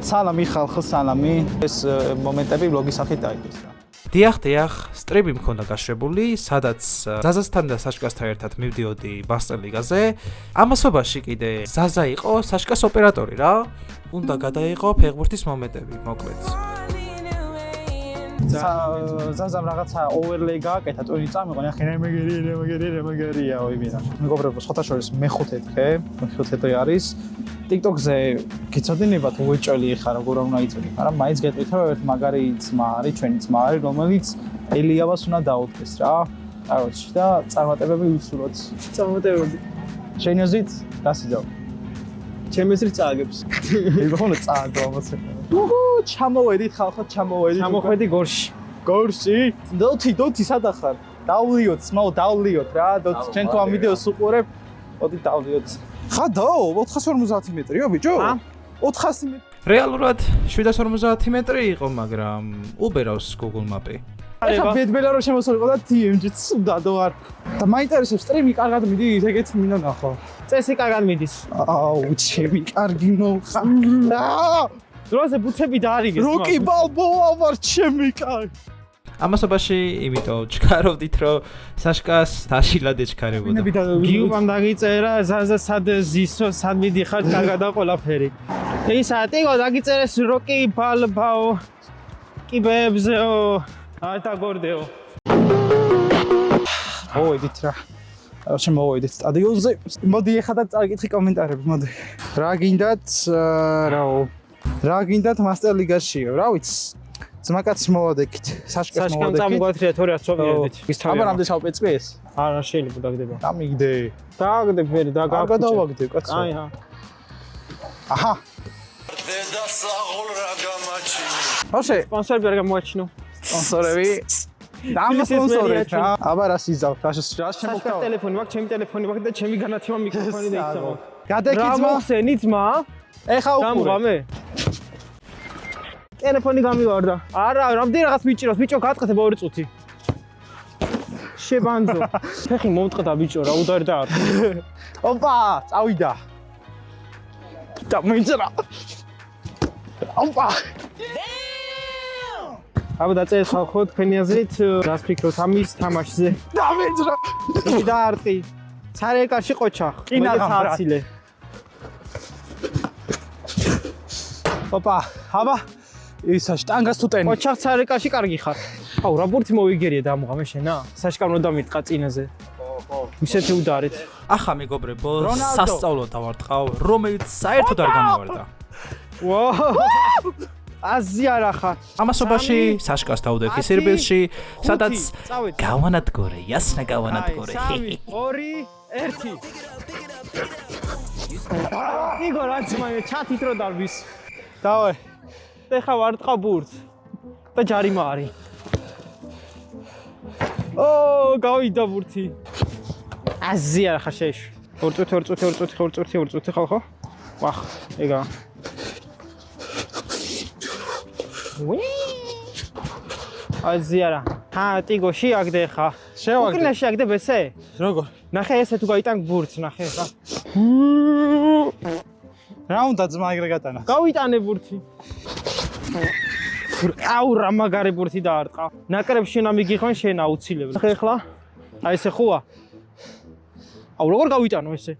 სალამი ხალხო, სალამი. ეს მომენტები ბლოგის სახით დაიდეს რა. დიახ, სტრიმი მქონდა გაშვებული, სადაც ზაზასთან და საშკასთან ერთად მივდიოდი მასტერლიგაზე. ამასობაში კიდე ზაზა იყო საშკას ოპერატორი რა. უნდა გადაიყო ფეხბურთის მომენტები, მოკლედ. ზაზამ რაღაცა overlay გააკეთა, ტვინი წამიყო, ნახე რემეგერია, ვიბინა. მეგობრებო, სხვათა შორის მეხუთე დღე არის. TikTok-ზე გიცოდინებათ უეჭველი ხარ, როგორ უნდა იწვევი, მაგრამ მაინც გეტყვით, რომ ერთ მაგარი ძმა არის, ჩვენი ძმა არის, რომელიც ელიავას უნდა დაუდგეს რა. კაროჩი და წარმატებები ვისურვოთ. წარმატებები. შენი აზრით, გასიძავ. ჩემი აზრით წააგებს. მეგონა წააგო ამას. ჩამოვედით ხალხო, ჩამოვედით. ჩამოხვედი გორში. გორში? დოთი სადა ხარ? დავლიოთ, სმაო დავლიოთ რა. დოთი, ჩვენ თუ ამ ვიდეოს უყურებ, მოდი დავლიოთ. ხადო 450 მეტრიო ბიჭო? 400 მეტრი. რეალურად 750 მეტრი იყო, მაგრამ უბერავს Google Map-ი. ეხა ბედბელა რომ შემოსულიყო და TMG-ც სუდადო არ. და მაინტერესებს სტრიმი კარგად მიდის, ეგეც მინდა ნახო. წესი კარგად მიდის. აუ, ჩემი კარგი მოხარ. დროზე ბუცები დაარიგეს. როკი ბალბოა ვარ ჩემი კარგი. ამასობაში, იმიტომ ჩქარობდით, რომ საშკას დაშილად ეჩქარებოდა. გიუმამ დაგიწერა, ზაზა სად ზისო, სად მიდიხარ, კარგადა ყველაფერი. ისა, ტიგო დაგიწერეს როკი ბალბაო. კიბებზეო, არტაგორდეო. მოვედით რა. შენ მოვედით სტადიონზე. მოდი ეხლა და წაკითხი კომენტარები, მოდი. რა გინდათ, რა გინდათ მასტერ ლიგაშიო, რა ვიცი. ძმაკაც მოვადექით, საშკას მოვადექით. წამოგვათრია თორე არ ცნობიერდით. აბა რამდენი შავპეცკი ეს? არა შეიძლება დაგდება. დამიგდე. დააგდებ მე დაგაფუჭე. არ გადავაგდე კაცო. აი ჰა. აჰა. დედა საღოლ რა გამაჩინე. ბავშვი, სპონსორები არ გამოაჩინო. სპონსორები. დამსპონსორეთ რა. აბა რა სიზავ, რა შემოგთავაზ. ტელეფონი მაქვს, ჩემი ტელეფონი მაქვს და ჩემი განათება მიკროფონი და იცავ. გადაიქი ძმა. რა მოხსენი ძმა? ეხა უყურე. გამღამე. ტელეფონი გამივარდა. არა, რამდენი რაღაც მიჭიროს, ბიჭო, გაწყეთებ 2 წუთი. შებანძო. ფეხი მომწყდა ბიჭო, რა უდარი და არ. ოპა, წავიდა. და მიჭრა. ოპა. აბა დაწერეთ ხალხო, თქვენი აზრით, რას ფიქრობთ ამის თამაშზე? და მიჭრა. იგი დაარტყი. ცარეკაში ყოჩახ. წინაღამრად. ოპა, აბა. ისა შტანგას თუ ტენი. ყოჩახ ცარეკაში კარგი ხარ. აუ, რა ბურთი მოვიგერია დამღამე შენა? საშკამ უნდა მიტყა წინაზე. ხო. ისეთი უდარით. ახლა მეგობრებო, სასწავლო დავარტყავ, რომელიც საერთოდ არ გამოვარდა. ვაუ! აზიარა ხარ. ამასობაში საშკას დავდექი სერბილში, სადაც გავანადგორე, ясно გავანადგორე. 3, 2, 1. იგო რაც მაინც ჩათით რო დარბის. დავე. ეხა ვარტყავ ბურთს და ჯარიმა არის. ო, გავიდა ბურთი. აზიარა ხარ შეეშვი. 2 წუთი ხალხო. ვახ, ეგა. აზიარა. ჰა, ტიგო შეაგდე ხა. შევაგდე. უკრინა შეაგდე ესე? როგორ? ნახე ესე თუ გაიტან ბურთს, ნახე ხა. რა უნდა ძმა ეგრე გატანა? გავიტანე ბურთი. აუ რა მაგარი ბურთი დაარტყა. ნაკრებში უნდა მიგიხვენ შენ აუცილებლად. ნახე ხლა. აი ესე ხოა. აუ როგორ გავიტანო ესე?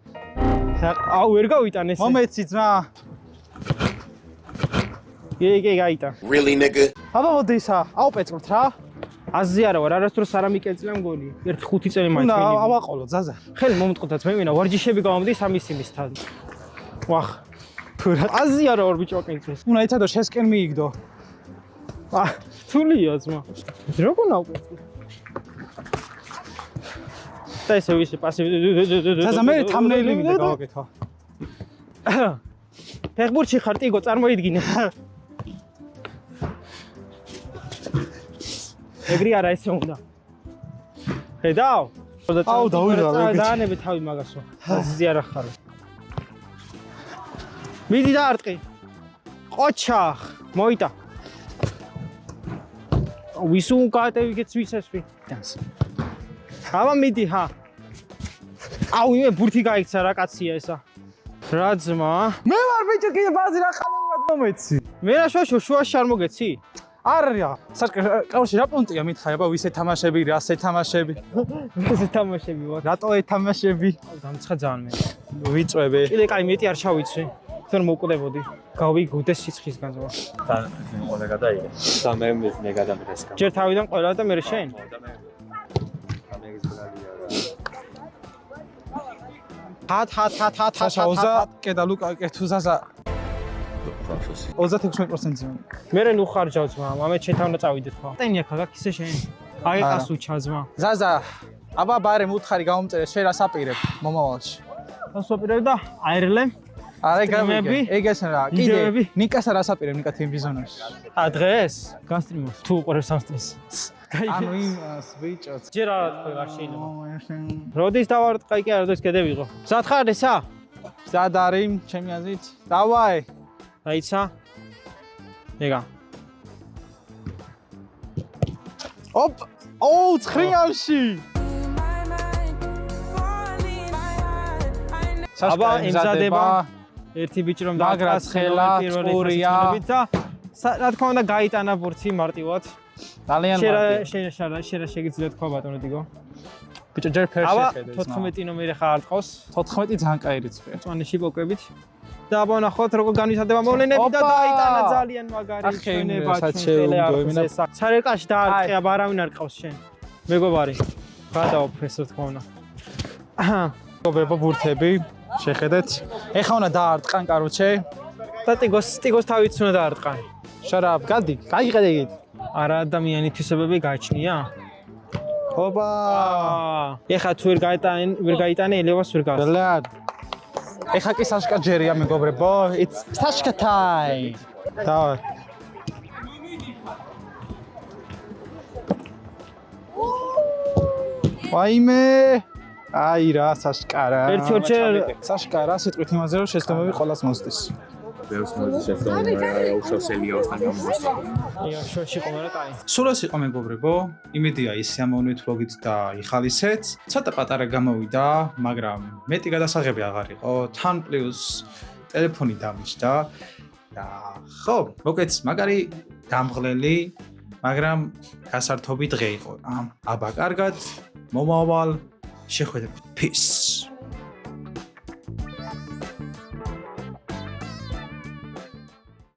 აუ ვერ გავიტან ესე. მომეცი ძმა. იგი გაიტა. Really nigga? აბა მოდი ისა, აუპეწრთ რა. აზიარა ვარ, არასდროს არ ამიკეწილა მგონი. 1-5 წელი მაინც უნდა მინიმუმ. ავაყოლო ზაზა. ხელი მომწყდაც მე ვინა ვარჯიშები გამომდის ამის იმისთან. ვახ. აზიარა ვარ ბიჭო კენწეს. უნდა იცადო შესკენ მიიგდო. თულია ძმა. როგორ ნაუპეწრი? და ესე ვისე პასივი. ზაზა მე თამნეილი მინდა გავაკეთო. ფეხბურთში ხარ ტიგო წარმოიდგინე. ეგრე არა ესე უნდა. ხედავ? აუ დავიღალე ბიჭო. დაანები თავი მაგასო. აზიარა ხარ. მიდი დაარტყი. ყოჩახ, მოიტა. ვისუ გაატევიგეც ვისესვი. დანს. აბა მიდი ჰა. აუ იმე ბურთი გაიქცა რა კაცია ესა. რა ძმა? მე ვარ ბიჭო კიდე ბაზი რა ხალეურად მომეცი. მე რა შუაში არ მოგეცი? არა, კავშირი რა პონტია მითხარი, აბა ვისე თამაშები, რასე თამაშები. ესე თამაშები ვარ. რატო ეთამაშები? დამცხა ძალიან მე. ვიწვევე. კიდე კაი მეტი არ ჩავიცვი. თორემ მოვკვდებოდი. გავიგუდეს სიცხის განზვა. თან ყველა გადაიღე. და მე გადამედეს. ჯერ თავიდან ყველა და მე შენ. ჰათ. შაუზა, კედა ლუკა, კეთუ ზაზა. 36%-ზე. მე ნუ ხარჯავ ძმა, მამე შეთავნა წავიდეთ ხო. ტენია ხაგაკ ისე შენ. აგეკას უჩა ძმა. ზაზა, აბა ბარე მუთხარი გამომწერე, შენ რა საპირებ მომავალში. ასვაპირებ და აერლე. არა სტრიმები? ეგეც რა, ვიდეოები? კიდე ნიკასა რა საპირებ, ნიკა თემ ბიზონაში. დღეს გასტრიმოს. თუ უყურებ სამსტრიმს. ანუ იმას ბიჭოც. ჯერ არა თქვი არ შეიძლება. როდის დავარტყაი კი არა როდის კედევიღო. სათხარ ესა? მზად არის, ჩემი აზრით. დავაი. დაიცა. ეგა. ოპ! ოუ, ცხრიანში. აბა ემზადება ერთი ბიჭი რომ მაგრაც ხელა, წყურია. და რა თქმა უნდა გაიტანა ბურთი მარტივად. ძალიან მარტივ. შენ შეგიძლია თქვა ბატონო დიგო. ბიჭო ჯერ ფერს შეხედე. 14 ნომერი ხარ არწყავს. 14 ძალიან კაირი წვე. წვანიში პოკვებით. და აბა ნახოთ როგორ განვითარდება მოვლენები და დაიტანა ძალიან მაგარი ჩვენება ჩვენელე სარეკაში დაარტყია არავინ არ ყავს შენ. მეგობარი. გადაო ფესო თქმა უნდა. მეგობრებო ბურთები შეხედეთ. ეხა უნდა დაარტყან კაროჩე. და ტიგოს თავიც უნდა დაარტყან. შარა, გადი, გაიყედე იგი. არა ადამიანი თვისებები გააჩნია? ოპა! ეხა თუ ვერ გაიტანე ელევას ვერ გას. ბლად. ეხა კი საშკა ჯერია მეგობრებო. It's საშკა time. დავარ. ვაიმე! აი რა საშკარა. ერთი ორჯერ საშკარა სიტყვით იმაზე რომ შეცდომები ყოველას მოსდის. ბევრს მოდის შეცდომა უშავს ელიოსთან გამოსწორ. შოში ყომერა კაი. სულ ეს იყო მეგობრებო, იმედია ის ამოვნით ვლოგით და იხალისეთ. ცოტა პატარა გამოვიდა, მაგრამ მეტი გადასაღები აღარ იყო. თან პლუს ტელეფონი დამიჯდა. და ხო, მოკეც მაგარი დამღლელი, მაგრამ გასართობი დღე იყო. აბა კარგად, მომავალ შეხვედრით. Peace.